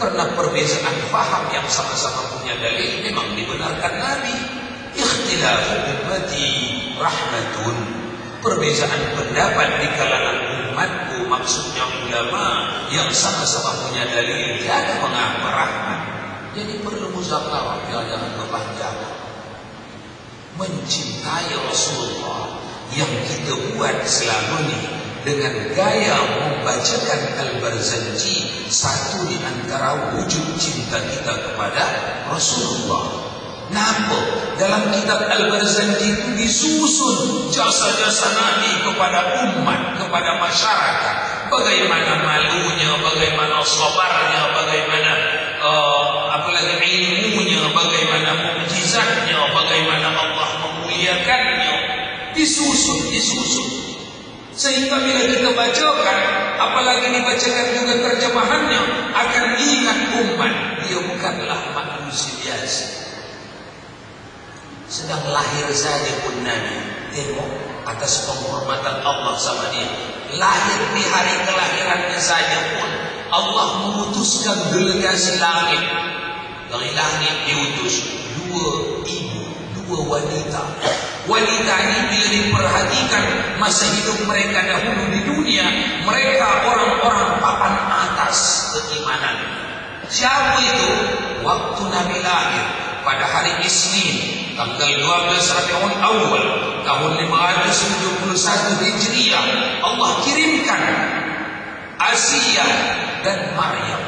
Karena perbezaan faham yang sama-sama punya dalil memang dibenarkan Nabi. Ikhtilafu ummati rahmatun. Perbezaan pendapat di kalangan umatku, maksudnya ulama yang sama-sama punya dalil, tiada mengapa rahmat. Jadi perlu muzakarah, jangan kepanjangan. Mencintai Rasulullah yang kita buat selama ini dengan gaya membacakan Al-Barzanji, satu di antara wujud cinta kita kepada Rasulullah. Nampak dalam kitab Al-Barzanji itu disusun jasa-jasa Nabi kepada umat, kepada masyarakat. Bagaimana malunya, bagaimana sabarnya, bagaimana apalagi ilmunya, bagaimana mukjizatnya, bagaimana Allah memuliakannya. Disusun. Sehingga bila kita bacakan, apalagi dibacakan juga terjemahannya, akan ingat umat, dia bukanlah manusia biasa. Sedang lahir saja pun Nabi, tengok atas penghormatan Allah sama dia. Lahir di hari kelahirannya saja pun Allah memutuskan delegasi langit. Dari langit diutus dua ibu, dua wanita. Wanita ini bila diperhatikan masa hidup mereka dahulu di dunia, mereka orang-orang papan atas keimanan. Siapa itu? Waktu Nabi lahir pada hari Isnin, tanggal 12 Rabiul Awal tahun 571 Hijriah, Allah kirimkan Asia dan Maryam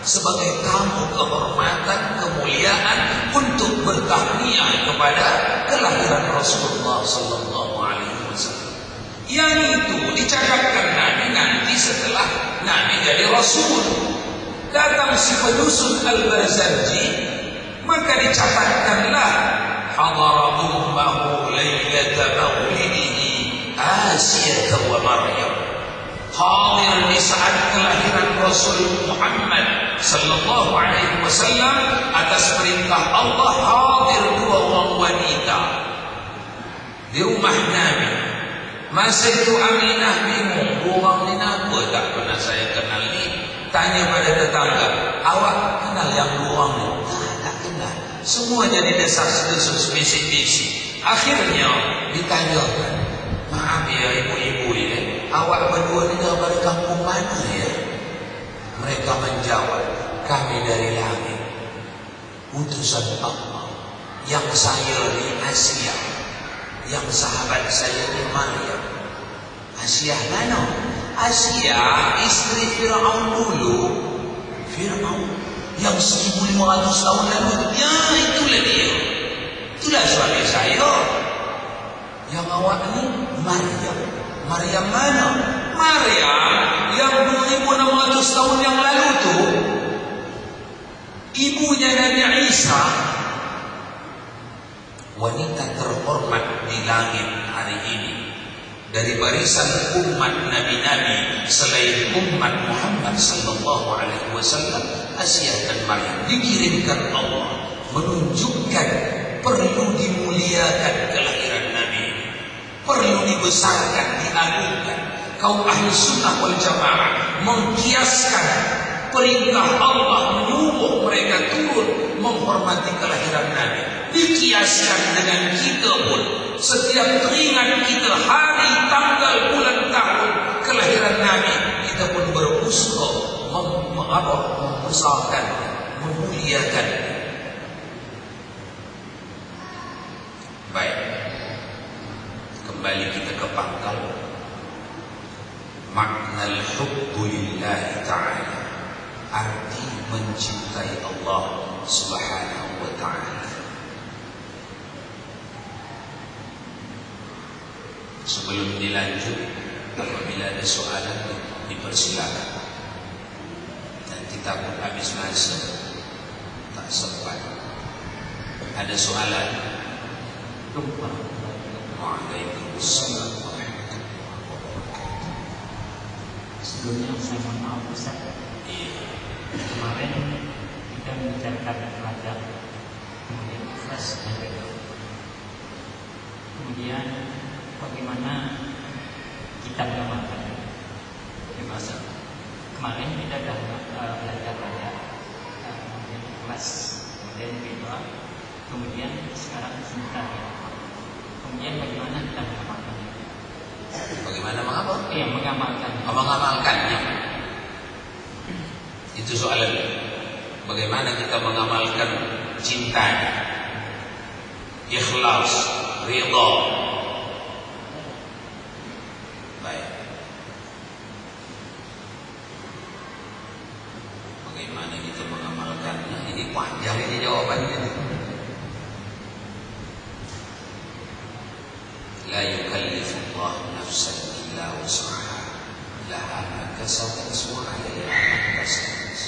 sebagai tamu kehormatan, kemuliaan untuk bertahniah kepada kelahiran Rasulullah sallallahu alaihi wasallam. Yang itu dicatatkan Nabi nanti setelah Nabi jadi Rasul. Datang si penyusun Al-Barzanji, maka dicatatkanlah hadara ummahu lailata maulidihi Asiyah wa Maryam. Hadir di saat kelahiran Rasul Muhammad sallallahu alaihi wasallam, atas perintah Allah hadir dua orang wanita di rumah Nabi. Masa itu Aminah bingung, dua orang ni apa tak pernah saya kenal ni. Tanya pada tetangga, awak kenal yang dua orang ni? Tak kenal. Semua jadi desas-desus, bisik-bisik. Akhirnya ditanyakan, maaf ya ibu-ibu ya, awak berdua ni dari kampung mana ya? Mereka menjawab, kami dari langit, utusan Allah. Yang saya ni Asia, yang sahabat saya ni Maryam. Asia mana? Asia istri Fir'aun dulu. Fir'aun yang 1500 tahun lalu. Ya, itulah dia. Itulah suami saya. Yang awak ni Maryam. Maryam mana? Maryam yang 2600 tahun yang lalu tu ibunya Nabi Isa. Wanita terhormat di langit hari ini dari barisan umat nabi-nabi selain umat Muhammad sallallahu alaihi wasallam. Asia dan Maryam dikirimkan Allah menunjukkan perlu dimuliakan kelahiran Nabi, perlu dibesarkan, diagungkan. Kaum ahli sunnah wal jamaah mengkiaskan perintah Allah menyuruh mereka turun menghormati kelahiran Nabi, dikiaskan dengan kita pun. Setiap teringat kita hari, tanggal, bulan, tahun kelahiran Nabi, kita pun berusaha membesarkan, memuliakan. Baik, kembali kita ke pangkal makna al-hubbu lillahi ta'ala, arti mencintai Allah subhanahu wa ta'ala. Sebelum dilanjut, apabila ada soalan dipersilakan. Nanti takut habis masa, tak sempat. Ada soalan? Waalaikumsalam. Sebelumnya saya mohon maaf Ustaz. Kemarin kita membicarakan pelajar, kemudian ikhlas dan redha. Kemudian bagaimana kita mengamalkan? Kemarin kita sudah belajar pelajar ikhlas, kemudian ridha, kemudian sekarang cinta. Kemudian bagaimana kita mengamalkannya? Bagaimana mengapa? Iya, mengamalkan. Mengamalkannya. Itu soalannya. Bagaimana kita mengamalkan cinta, ikhlas, ridha. Baik. Bagaimana kita mengamalkannya? Ini panjang ini jawabannya. La yukallifullahu nafsan illa wus'aha, laha ma kasabat wa 'alaiha ma kasabat.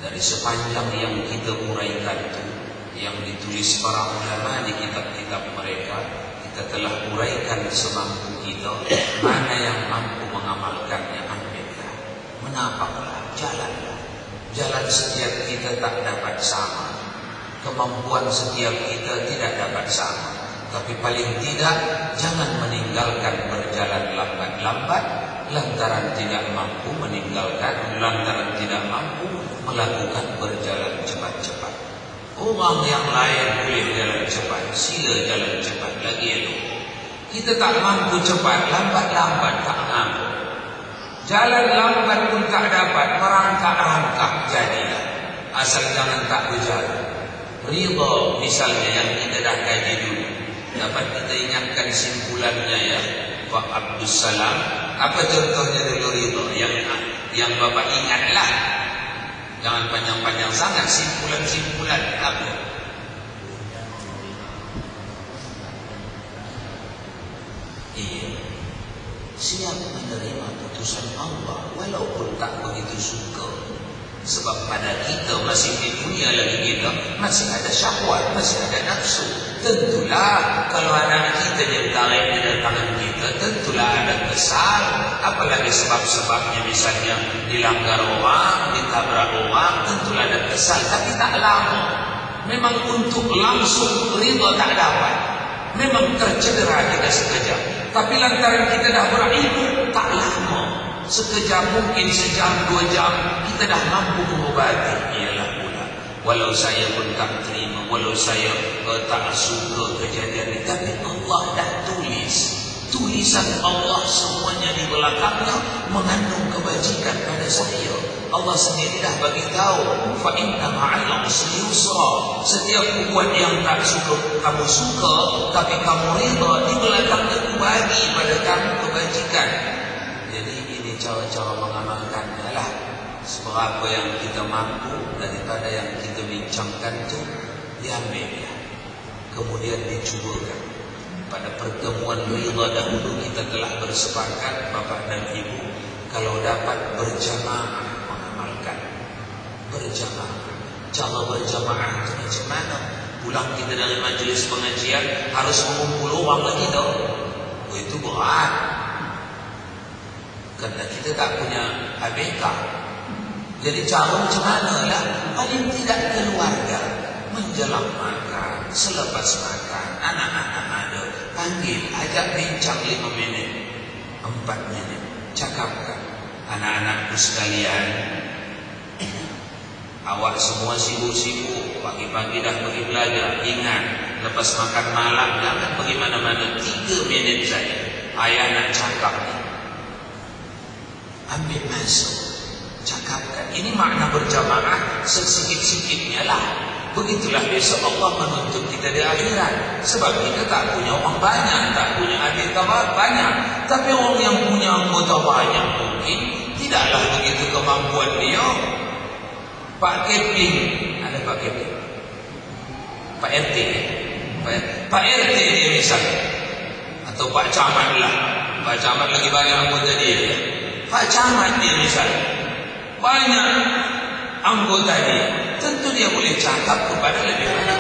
Dari sepanjang yang kita uraikan itu, yang ditulis para ulama di kitab-kitab mereka, kita telah uraikan semampu kita. Mana yang mampu mengamalkannya, ambillah, menapaklah, jalanlah. Jalan setiap kita tak dapat sama, kemampuan setiap kita tidak dapat sama. Tapi paling tidak jangan meninggalkan berjalan lambat-lambat lantaran tidak mampu meninggalkan, lantaran tidak mampu melakukan berjalan cepat-cepat. Orang yang lain boleh jalan cepat, sila jalan cepat lagi elok. Kita tak mampu cepat, lambat-lambat tak mampu. Jalan lambat pun tak dapat, merangkak rangkak jadilah. Asal jangan tak berjalan. Ridha misalnya yang kita dah kaji dulu, dapat kita ingatkan simpulannya ya Pak Abdus Salam. Apa contohnya dulu ridha yang Bapak ingatlah. Jangan panjang-panjang sangat simpulan-simpulan apa? Iya, siap menerima putusan Allah walaupun tak begitu suka. Sebab pada kita masih di dunia lagi kita masih ada syahwat, masih ada nafsu. Tentulah kalau anak kita yang tarik di tangan kita, tentulah ada kesal. Apalagi sebab-sebabnya misalnya dilanggar orang, ditabrak orang, tentulah ada kesal. Tapi tak lama. Memang untuk langsung ridha tak dapat. Memang tercedera kita sekejap. Tapi lantaran kita dah berilmu, tak lama. Sekejap mungkin sejam, 2 jam, kita dah mampu mengobati. Ialah pula, walau saya pun tak terima, walau saya tak suka kejadian ini, tapi Allah dah tulis. Tulisan Allah semuanya di belakangnya mengandung kebajikan pada saya. Allah sendiri dah bagi tahu, fa inna ma'al usri yusra. Setiap buat yang tak suka, kamu suka, tapi kamu ridha, di belakangnya bagi pada kamu kebajikan. Jadi ini cara-cara mengamalkannya lah. Seberapa yang kita mampu daripada yang kita bincangkan itu diambil ya. Kemudian dicubakan. Pada pertemuan ridha dahulu kita telah bersepakat Bapak dan Ibu, kalau dapat berjamaah mengamalkan. Berjamaah. Cara berjamaah itu macam mana? Pulang kita dari majlis pengajian harus mengumpul orang lagi tau. Oh, itu berat. Kerana kita tak punya ABK. Jadi cara macam mana lah? Paling tidak keluarga menjelang makan, selepas makan, anak-anak ada, panggil, ajak bincang 5 minit, 4 minit, cakapkan. Anak-anakku sekalian, awak semua sibuk-sibuk, pagi-pagi dah pergi belajar. Ingat, lepas makan malam jangan pergi mana-mana, 3 minit saja. Ayah nak cakap ni. Ambil masuk, cakapkan. Ini makna berjamaah sesikit-sikitnya lah. Begitulah besok Allah menuntut kita di akhirat. Sebab kita tak punya orang banyak, tak punya adik banyak. Tapi orang yang punya anggota banyak mungkin tidaklah begitu kemampuan dia. Pak Keping, ada Pak Keping, Pak RT, Pak RT dia misalnya, atau Pak Camat lah. Pak Camat lagi banyak anggota dia. Pak Camat dia misalnya, banyak anggota dia. Tentu dia boleh cakap kepada lebih banyak